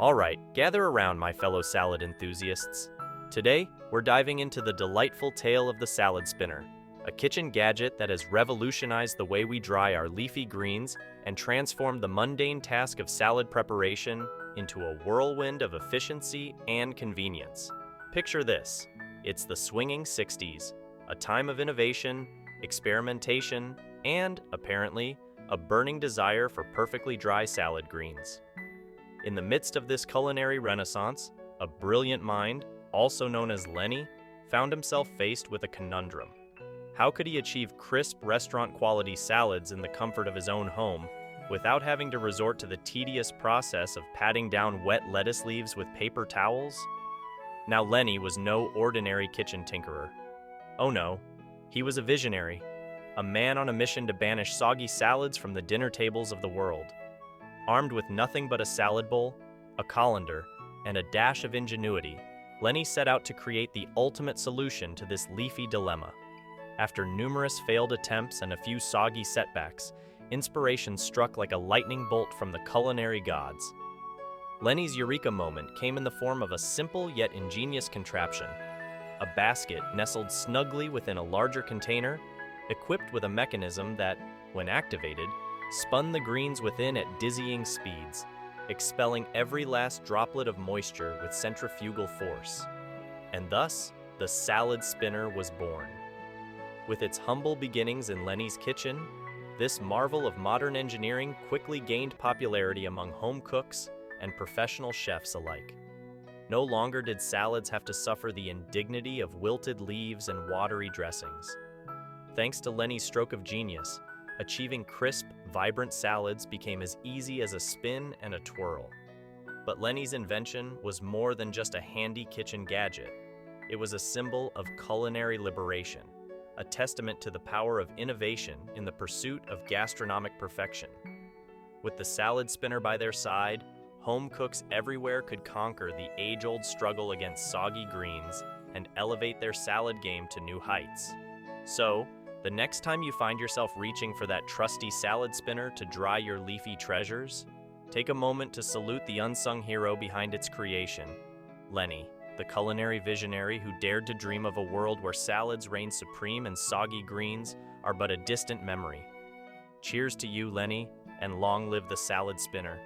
All right, gather around, my fellow salad enthusiasts. Today, we're diving into the delightful tale of the salad spinner, a kitchen gadget that has revolutionized the way we dry our leafy greens and transformed the mundane task of salad preparation into a whirlwind of efficiency and convenience. Picture this. It's the swinging 60s, a time of innovation, experimentation, and, apparently, a burning desire for perfectly dry salad greens. In the midst of this culinary renaissance, a brilliant mind, also known as Lenny, found himself faced with a conundrum. How could he achieve crisp restaurant-quality salads in the comfort of his own home without having to resort to the tedious process of patting down wet lettuce leaves with paper towels? Now, Lenny was no ordinary kitchen tinkerer. Oh no, he was a visionary, a man on a mission to banish soggy salads from the dinner tables of the world. Armed with nothing but a salad bowl, a colander, and a dash of ingenuity, Lenny set out to create the ultimate solution to this leafy dilemma. After numerous failed attempts and a few soggy setbacks, inspiration struck like a lightning bolt from the culinary gods. Lenny's eureka moment came in the form of a simple yet ingenious contraption, a basket nestled snugly within a larger container, equipped with a mechanism that, when activated, spun the greens within at dizzying speeds, expelling every last droplet of moisture with centrifugal force. And thus, the salad spinner was born. With its humble beginnings in Lenny's kitchen, this marvel of modern engineering quickly gained popularity among home cooks and professional chefs alike. No longer did salads have to suffer the indignity of wilted leaves and watery dressings. Thanks to Lenny's stroke of genius, achieving crisp, vibrant salads became as easy as a spin and a twirl. But Lenny's invention was more than just a handy kitchen gadget. It was a symbol of culinary liberation, a testament to the power of innovation in the pursuit of gastronomic perfection. With the salad spinner by their side, home cooks everywhere could conquer the age-old struggle against soggy greens and elevate their salad game to new heights. So, the next time you find yourself reaching for that trusty salad spinner to dry your leafy treasures, take a moment to salute the unsung hero behind its creation, Lenny, the culinary visionary who dared to dream of a world where salads reign supreme and soggy greens are but a distant memory. Cheers to you, Lenny, and long live the salad spinner.